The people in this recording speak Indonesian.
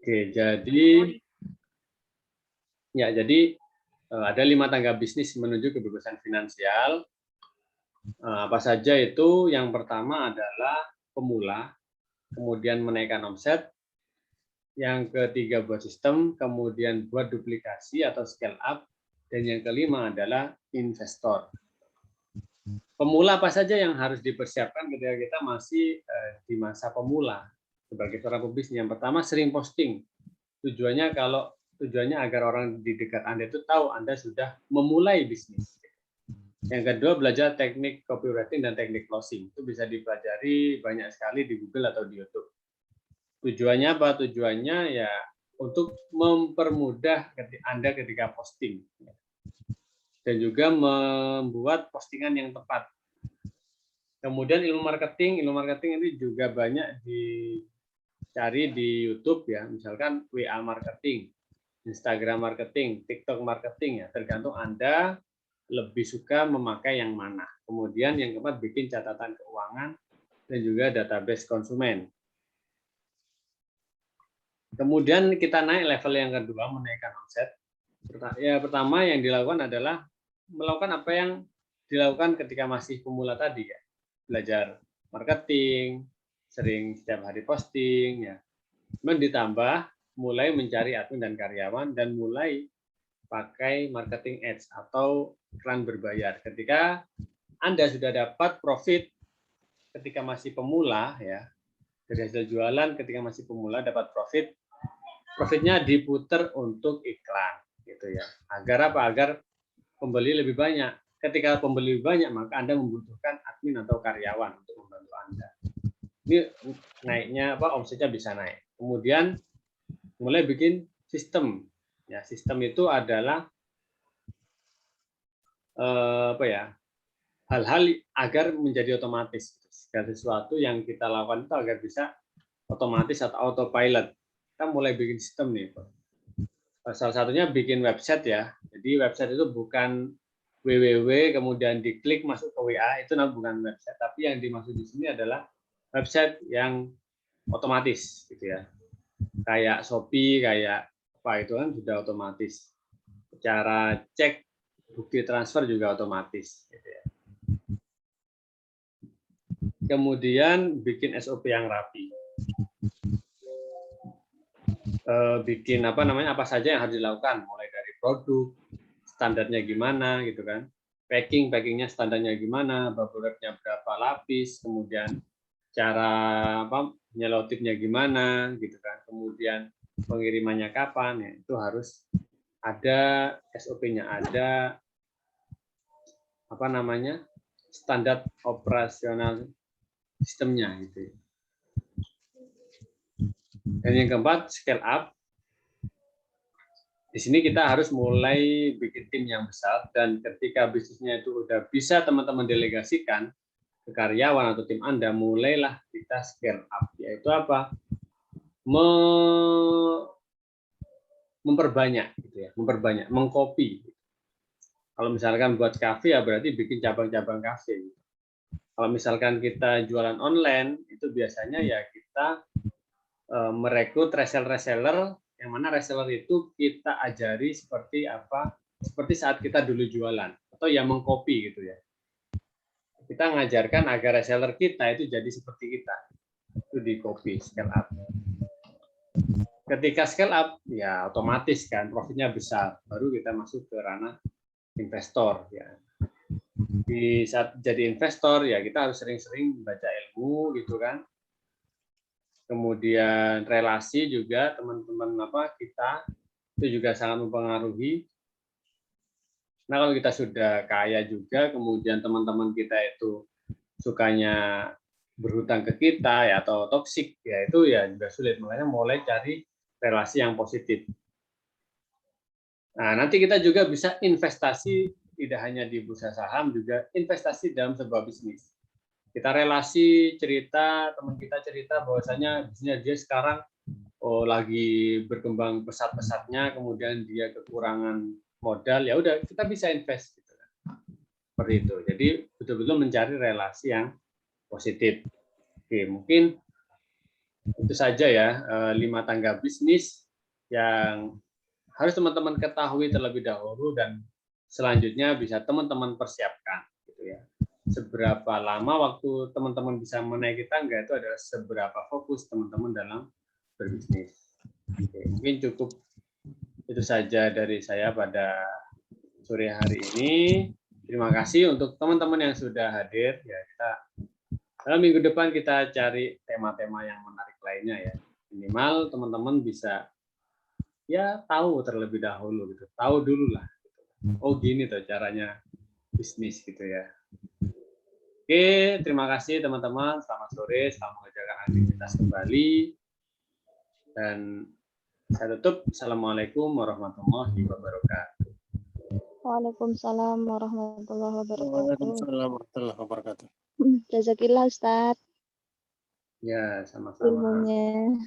Oke, jadi ada 5 tangga bisnis menuju kebebasan finansial. Apa saja itu? Yang pertama adalah pemula, kemudian menaikkan omset, yang ketiga buat sistem, kemudian buat duplikasi atau scale up, dan yang kelima adalah investor. Pemula apa saja yang harus dipersiapkan ketika kita masih di masa pemula sebagai seorang pebisnis? Yang pertama, sering posting. Tujuannya agar orang di dekat Anda itu tahu Anda sudah memulai bisnis. Yang kedua, belajar teknik copywriting dan teknik closing. Itu bisa dipelajari banyak sekali di Google atau di YouTube. Tujuannya apa? Tujuannya ya untuk mempermudah Anda ketika posting. Dan juga membuat postingan yang tepat. Kemudian ilmu marketing ini juga banyak dicari di YouTube ya. Misalkan WA marketing, Instagram marketing, TikTok marketing ya. Tergantung Anda lebih suka memakai yang mana. Kemudian yang keempat, bikin catatan keuangan dan juga database konsumen. Kemudian kita naik level yang kedua, menaikkan omset. Ya, pertama yang dilakukan adalah melakukan apa yang dilakukan ketika masih pemula tadi ya. Belajar marketing, sering setiap hari posting ya. Kemudian ditambah mulai mencari admin dan karyawan dan mulai pakai marketing ads atau iklan berbayar. Ketika Anda sudah dapat profit ketika masih pemula ya, dari hasil jualan ketika masih pemula dapat profitnya diputar untuk iklan gitu ya. Agar apa? Agar pembeli lebih banyak. Ketika pembeli lebih banyak, maka Anda membutuhkan admin atau karyawan untuk membantu Anda. Ini naiknya omsetnya bisa naik. Kemudian mulai bikin sistem. Ya, sistem itu adalah hal-hal agar menjadi otomatis. Segala sesuatu yang kita lakukan itu agar bisa otomatis atau autopilot. Kita mulai bikin sistem nih. Salah satunya bikin website ya. Jadi website itu bukan www kemudian diklik masuk ke WA, itu bukan website, tapi yang dimaksud di sini adalah website yang otomatis gitu ya. Kayak Shopee, kayak apa itu kan sudah otomatis. Cara cek bukti transfer juga otomatis gitu ya. Kemudian bikin SOP yang rapi. Bikin apa saja yang harus dilakukan, mulai dari produk, standarnya gimana gitu kan, packingnya standarnya gimana, bubble wrapnya berapa lapis, kemudian cara nyelotipnya gimana gitu kan, kemudian pengirimannya kapan ya, itu harus ada SOP-nya, ada standar operasional sistemnya gitu. Dan yang keempat, scale up. Di sini kita harus mulai bikin tim yang besar, dan ketika bisnisnya itu udah bisa teman-teman delegasikan ke karyawan atau tim Anda, mulailah kita scale up, yaitu apa? Memperbanyak gitu ya, mengcopy. Kalau misalkan buat kafe ya berarti bikin cabang-cabang kafe. Kalau misalkan kita jualan online, itu biasanya ya kita merekrut reseller yang mana reseller itu kita ajari seperti apa, seperti saat kita dulu jualan, atau yang mengcopy gitu ya. Kita ngajarkan agar reseller kita itu jadi seperti kita, itu di copy, scale up. Ketika scale up ya otomatis kan profitnya besar, baru kita masuk ke ranah investor ya. Di saat jadi investor ya kita harus sering-sering baca ilmu gitu kan. Kemudian relasi juga teman-teman kita itu juga sangat mempengaruhi. Nah, kalau kita sudah kaya juga, kemudian teman-teman kita itu sukanya berhutang ke kita ya atau toksik ya, itu ya juga sulit. Makanya mulai cari relasi yang positif. Nah, nanti kita juga bisa investasi tidak hanya di bursa saham, juga investasi dalam sebuah bisnis. Kita relasi cerita, teman kita cerita bahwasanya bisnisnya dia sekarang lagi berkembang pesat-pesatnya, kemudian dia kekurangan modal, ya udah kita bisa invest gitu kan. Seperti itu. Jadi betul-betul mencari relasi yang positif. Oke, mungkin Itu saja ya 5 tangga bisnis yang harus teman-teman ketahui terlebih dahulu dan selanjutnya bisa teman-teman persiapkan gitu ya. Seberapa lama waktu teman-teman bisa menaiki tangga itu adalah seberapa fokus teman-teman dalam berbisnis. Oke, mungkin cukup itu saja dari saya pada sore hari ini. Terima kasih untuk teman-teman yang sudah hadir. Ya, kita dalam minggu depan kita cari tema-tema yang menarik lainnya ya. Minimal teman-teman bisa ya tahu terlebih dahulu gitu. Tahu dulu lah. Oh gini tuh caranya bisnis gitu ya. Oke, terima kasih teman-teman. Selamat sore, selamat mengerjakan aktivitas kembali. Dan saya tutup. Assalamualaikum warahmatullahi wabarakatuh. Waalaikumsalam warahmatullahi wabarakatuh. Waalaikumsalam warahmatullahi wabarakatuh. Jazakillah Ustaz Ya, sama-sama. ilmunya.